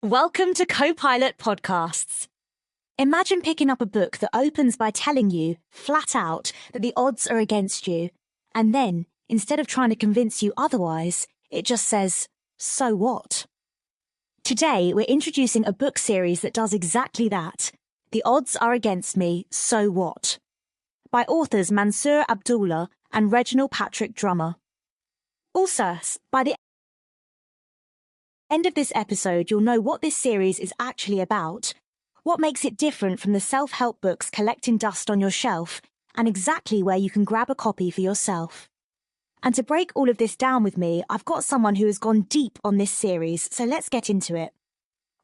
Welcome to Copilot Podcasts. Imagine picking up a book that opens by telling you, flat out, that the odds are against you. And then, instead of trying to convince you otherwise, it just says, so what? Today, we're introducing a book series that does exactly that. The Odds Are Against Me, So What? By authors Mansoor Abdullah and Reginald Patrick Drummer. Also, by the end of this episode, you'll know what this series is actually about, what makes it different from the self-help books collecting dust on your shelf, and exactly where you can grab a copy for yourself. And to break all of this down with me, I've got someone who has gone deep on this series, so let's get into it.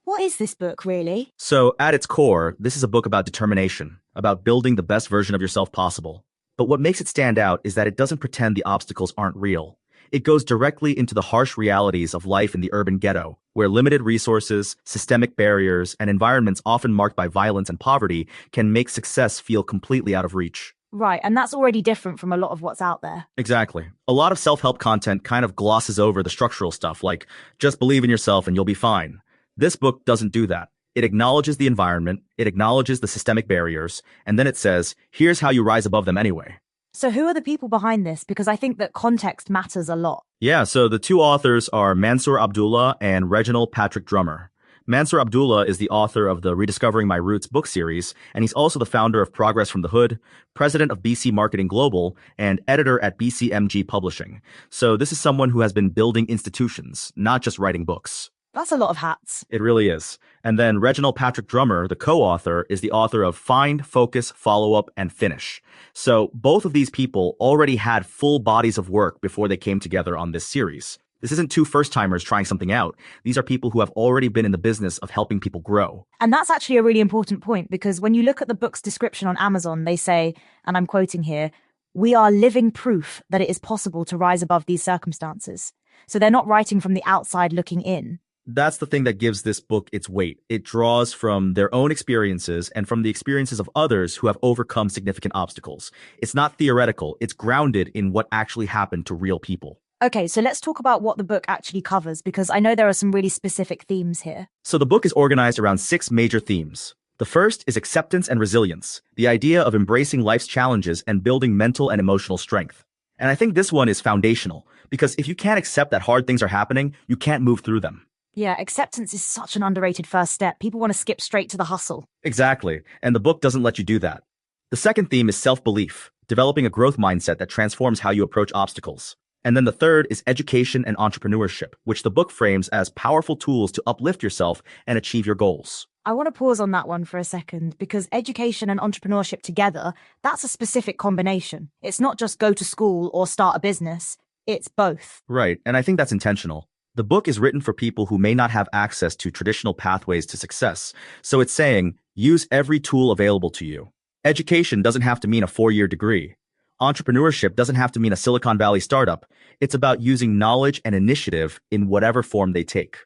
What is this book, really? So, at its core, this is a book about determination, about building the best version of yourself possible. But what makes it stand out is that it doesn't pretend the obstacles aren't real. It goes directly into the harsh realities of life in the urban ghetto, where limited resources, systemic barriers, and environments often marked by violence and poverty can make success feel completely out of reach. Right, and that's already different from a lot of what's out there. Exactly. A lot of self-help content kind of glosses over the structural stuff, like, just believe in yourself and you'll be fine. This book doesn't do that. It acknowledges the environment, it acknowledges the systemic barriers, and then it says, here's how you rise above them anyway. So who are the people behind this? Because I think that context matters a lot. Yeah, so the two authors are Mansoor Abdullah and Reginald Patrick Drummer. Mansoor Abdullah is the author of the Rediscovering My Roots book series, and he's also the founder of Progress from the Hood, president of BC Marketing Global, and editor at BCMG Publishing. So this is someone who has been building institutions, not just writing books. That's a lot of hats. It really is. And then Reginald Patrick Drummer, the co-author, is the author of Find, Focus, Follow Up, and Finish. So both of these people already had full bodies of work before they came together on this series. This isn't two first-timers trying something out. These are people who have already been in the business of helping people grow. And that's actually a really important point, because when you look at the book's description on Amazon, they say, and I'm quoting here, "We are living proof that it is possible to rise above these circumstances." So they're not writing from the outside looking in. That's the thing that gives this book its weight. It draws from their own experiences and from the experiences of others who have overcome significant obstacles. It's not theoretical. It's grounded in what actually happened to real people. Okay, so let's talk about what the book actually covers, because I know there are some really specific themes here. So the book is organized around 6 major themes. The first is acceptance and resilience, the idea of embracing life's challenges and building mental and emotional strength. And I think this one is foundational, because if you can't accept that hard things are happening, you can't move through them. Yeah, acceptance is such an underrated first step. People want to skip straight to the hustle. Exactly, and the book doesn't let you do that. The second theme is self-belief, developing a growth mindset that transforms how you approach obstacles. And then the third is education and entrepreneurship, which the book frames as powerful tools to uplift yourself and achieve your goals. I want to pause on that one for a second, because education and entrepreneurship together, that's a specific combination. It's not just go to school or start a business. It's both. Right, and I think that's intentional. The book is written for people who may not have access to traditional pathways to success. So it's saying, use every tool available to you. Education doesn't have to mean a 4-year degree. Entrepreneurship doesn't have to mean a Silicon Valley startup. It's about using knowledge and initiative in whatever form they take.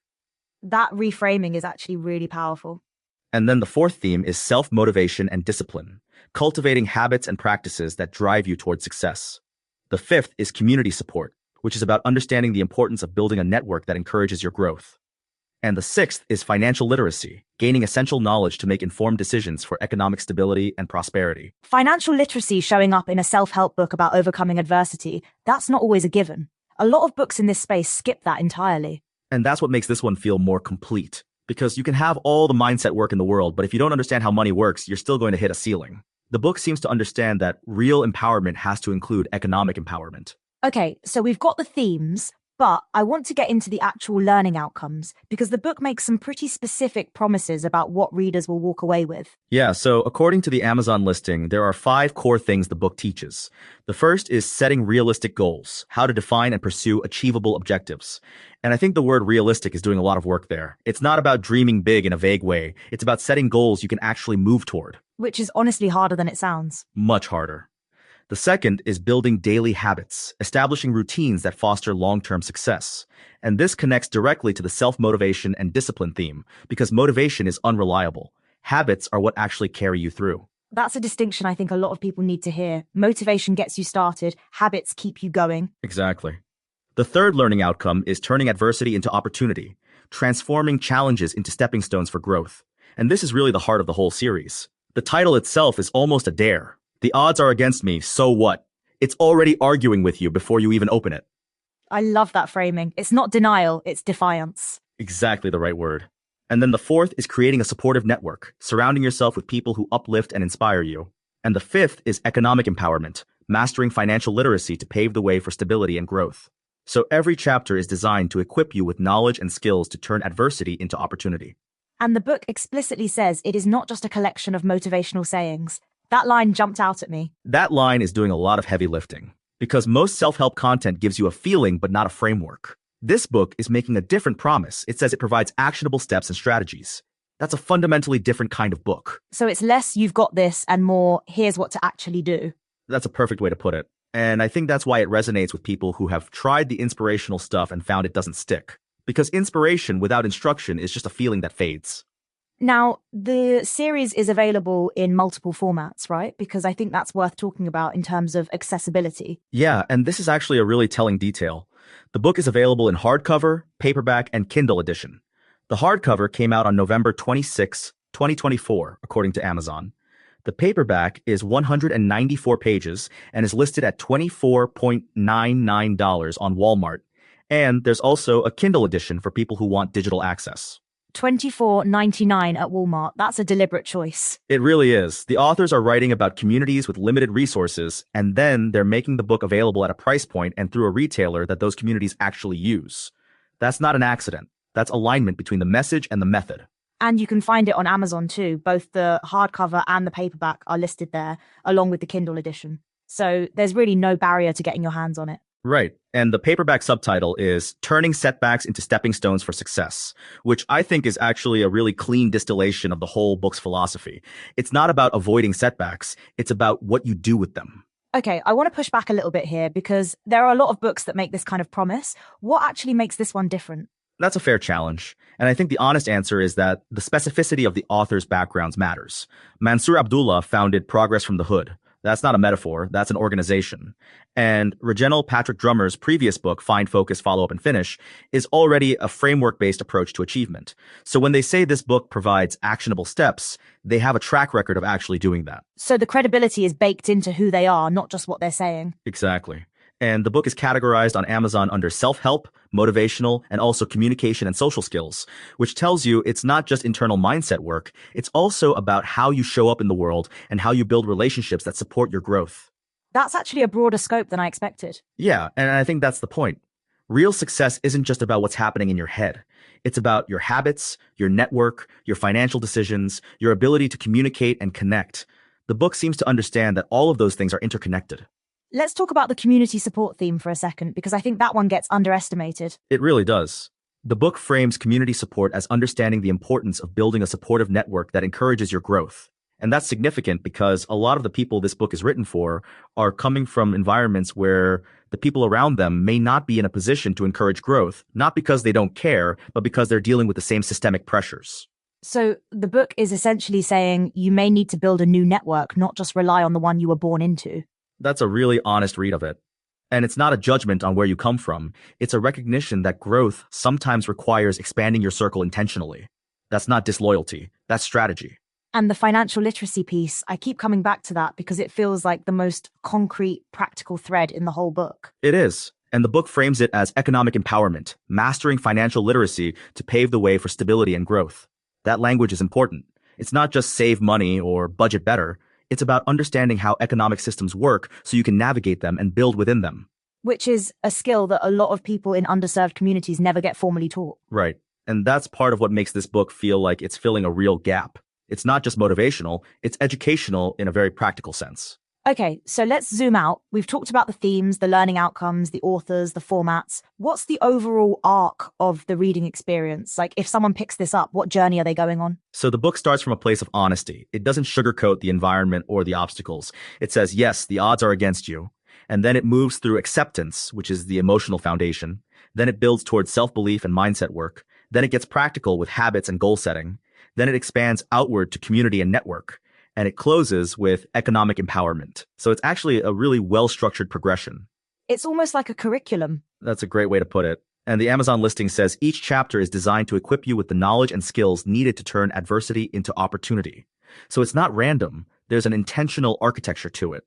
That reframing is actually really powerful. And then the fourth theme is self-motivation and discipline, cultivating habits and practices that drive you towards success. The fifth is community support, which is about understanding the importance of building a network that encourages your growth. And the sixth is financial literacy, gaining essential knowledge to make informed decisions for economic stability and prosperity. Financial literacy showing up in a self-help book about overcoming adversity, that's not always a given. A lot of books in this space skip that entirely. And that's what makes this one feel more complete, because you can have all the mindset work in the world, but if you don't understand how money works, you're still going to hit a ceiling. The book seems to understand that real empowerment has to include economic empowerment. Okay, so we've got the themes, but I want to get into the actual learning outcomes, because the book makes some pretty specific promises about what readers will walk away with. Yeah, so according to the Amazon listing, there are 5 core things the book teaches. The first is setting realistic goals, how to define and pursue achievable objectives. And I think the word realistic is doing a lot of work there. It's not about dreaming big in a vague way. It's about setting goals you can actually move toward. Which is honestly harder than it sounds. Much harder. The second is building daily habits, establishing routines that foster long-term success. And this connects directly to the self-motivation and discipline theme, because motivation is unreliable. Habits are what actually carry you through. That's a distinction I think a lot of people need to hear. Motivation gets you started, habits keep you going. Exactly. The third learning outcome is turning adversity into opportunity, transforming challenges into stepping stones for growth. And this is really the heart of the whole series. The title itself is almost a dare. The odds are against me, so what? It's already arguing with you before you even open it. I love that framing. It's not denial, it's defiance. Exactly the right word. And then the fourth is creating a supportive network, surrounding yourself with people who uplift and inspire you. And the fifth is economic empowerment, mastering financial literacy to pave the way for stability and growth. So every chapter is designed to equip you with knowledge and skills to turn adversity into opportunity. And the book explicitly says it is not just a collection of motivational sayings. That line jumped out at me. That line is doing a lot of heavy lifting, because most self-help content gives you a feeling but not a framework. This book is making a different promise. It says it provides actionable steps and strategies. That's a fundamentally different kind of book. So it's less "you've got this" and more "here's what to actually do." That's a perfect way to put it. And I think that's why it resonates with people who have tried the inspirational stuff and found it doesn't stick. Because inspiration without instruction is just a feeling that fades. Now, the series is available in multiple formats, right? Because I think that's worth talking about in terms of accessibility. Yeah, and this is actually a really telling detail. The book is available in hardcover, paperback, and Kindle edition. The hardcover came out on November 26, 2024, according to Amazon. The paperback is 194 pages and is listed at $24.99 on Walmart. And there's also a Kindle edition for people who want digital access. $24.99 at Walmart. That's a deliberate choice. It really is. The authors are writing about communities with limited resources, and then they're making the book available at a price point and through a retailer that those communities actually use. That's not an accident. That's alignment between the message and the method. And you can find it on Amazon too. Both the hardcover and the paperback are listed there, along with the Kindle edition. So there's really no barrier to getting your hands on it. Right. And the paperback subtitle is Turning Setbacks into Stepping Stones for Success, which I think is actually a really clean distillation of the whole book's philosophy. It's not about avoiding setbacks. It's about what you do with them. Okay, I want to push back a little bit here because there are a lot of books that make this kind of promise. What actually makes this one different? That's a fair challenge. And I think the honest answer is that the specificity of the author's backgrounds matters. Mansur Abdullah founded Progress from the Hood. That's not a metaphor, that's an organization. And Reginald Patrick Drummer's previous book, Find, Focus, Follow Up, and Finish, is already a framework-based approach to achievement. So when they say this book provides actionable steps, they have a track record of actually doing that. So the credibility is baked into who they are, not just what they're saying. Exactly. And the book is categorized on Amazon under self-help, motivational, and also communication and social skills, which tells you it's not just internal mindset work, it's also about how you show up in the world and how you build relationships that support your growth. That's actually a broader scope than I expected. Yeah, and I think that's the point. Real success isn't just about what's happening in your head. It's about your habits, your network, your financial decisions, your ability to communicate and connect. The book seems to understand that all of those things are interconnected. Let's talk about the community support theme for a second, because I think that one gets underestimated. It really does. The book frames community support as understanding the importance of building a supportive network that encourages your growth. And that's significant because a lot of the people this book is written for are coming from environments where the people around them may not be in a position to encourage growth, not because they don't care, but because they're dealing with the same systemic pressures. So the book is essentially saying you may need to build a new network, not just rely on the one you were born into. That's a really honest read of it. And it's not a judgment on where you come from. It's a recognition that growth sometimes requires expanding your circle intentionally. That's not disloyalty. That's strategy. And the financial literacy piece, I keep coming back to that because it feels like the most concrete, practical thread in the whole book. It is. And the book frames it as economic empowerment, mastering financial literacy to pave the way for stability and growth. That language is important. It's not just save money or budget better. It's about understanding how economic systems work so you can navigate them and build within them. Which is a skill that a lot of people in underserved communities never get formally taught. Right. And that's part of what makes this book feel like it's filling a real gap. It's not just motivational, it's educational in a very practical sense. Okay, so let's zoom out. We've talked about the themes, the learning outcomes, the authors, the formats. What's the overall arc of the reading experience? Like, if someone picks this up, what journey are they going on? So the book starts from a place of honesty. It doesn't sugarcoat the environment or the obstacles. It says, yes, the odds are against you. And then it moves through acceptance, which is the emotional foundation. Then it builds towards self-belief and mindset work. Then it gets practical with habits and goal setting. Then it expands outward to community and network. And it closes with economic empowerment. So it's actually a really well-structured progression. It's almost like a curriculum. That's a great way to put it. And the Amazon listing says each chapter is designed to equip you with the knowledge and skills needed to turn adversity into opportunity. So it's not random. There's an intentional architecture to it.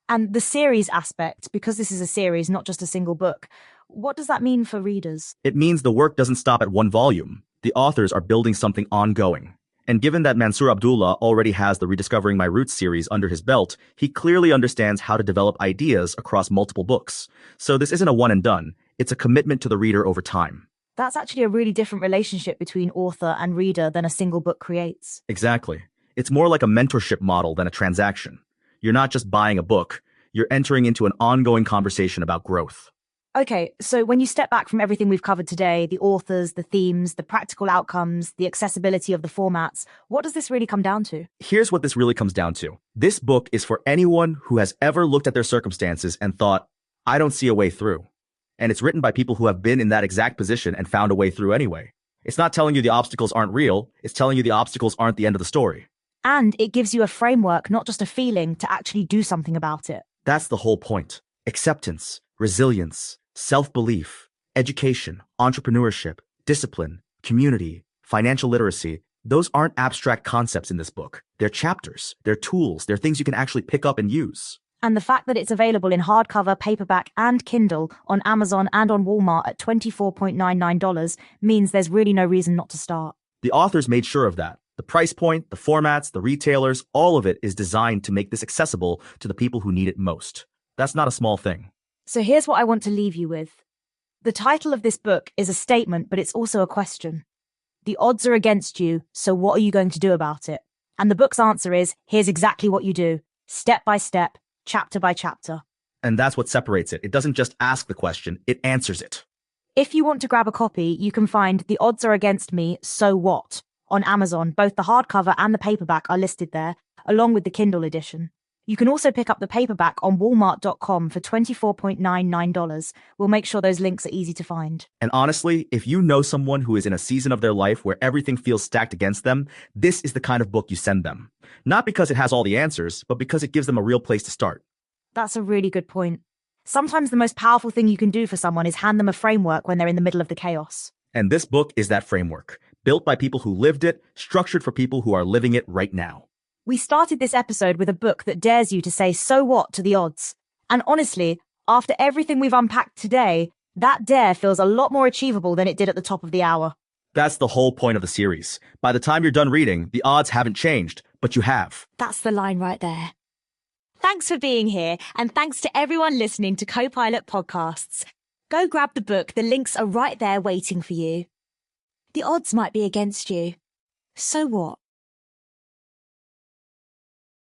And the series aspect, because this is a series, not just a single book, what does that mean for readers? It means the work doesn't stop at one volume. The authors are building something ongoing. And given that Mansur Abdullah already has the Rediscovering My Roots series under his belt, he clearly understands how to develop ideas across multiple books. So this isn't a one and done. It's a commitment to the reader over time. That's actually a really different relationship between author and reader than a single book creates. Exactly. It's more like a mentorship model than a transaction. You're not just buying a book, you're entering into an ongoing conversation about growth. Okay, so when you step back from everything we've covered today, the authors, the themes, the practical outcomes, the accessibility of the formats, what does this really come down to? Here's what this really comes down to. This book is for anyone who has ever looked at their circumstances and thought, I don't see a way through. And it's written by people who have been in that exact position and found a way through anyway. It's not telling you the obstacles aren't real, it's telling you the obstacles aren't the end of the story. And it gives you a framework, not just a feeling, to actually do something about it. That's the whole point. Acceptance, resilience, self-belief, education, entrepreneurship, discipline, community, financial literacy, those aren't abstract concepts in this book. They're chapters, they're tools, they're things you can actually pick up and use. And the fact that it's available in hardcover, paperback, and Kindle on Amazon and on Walmart at $24.99 means there's really no reason not to start. The authors made sure of that. The price point, the formats, the retailers, all of it is designed to make this accessible to the people who need it most. That's not a small thing. So here's what I want to leave you with. The title of this book is a statement, but it's also a question. The odds are against you, so what are you going to do about it? And the book's answer is, here's exactly what you do, step by step, chapter by chapter. And that's what separates it. It doesn't just ask the question, it answers it. If you want to grab a copy, you can find The Odds Are Against Me, So What? On Amazon. Both the hardcover and the paperback are listed there, along with the Kindle edition. You can also pick up the paperback on walmart.com for $24.99. We'll make sure those links are easy to find. And honestly, if you know someone who is in a season of their life where everything feels stacked against them, this is the kind of book you send them. Not because it has all the answers, but because it gives them a real place to start. That's a really good point. Sometimes the most powerful thing you can do for someone is hand them a framework when they're in the middle of the chaos. And this book is that framework, built by people who lived it, structured for people who are living it right now. We started this episode with a book that dares you to say so what to the odds. And honestly, after everything we've unpacked today, that dare feels a lot more achievable than it did at the top of the hour. That's the whole point of the series. By the time you're done reading, the odds haven't changed, but you have. That's the line right there. Thanks for being here, and thanks to everyone listening to Copilot Podcasts. Go grab the book, the links are right there waiting for you. The odds might be against you. So what?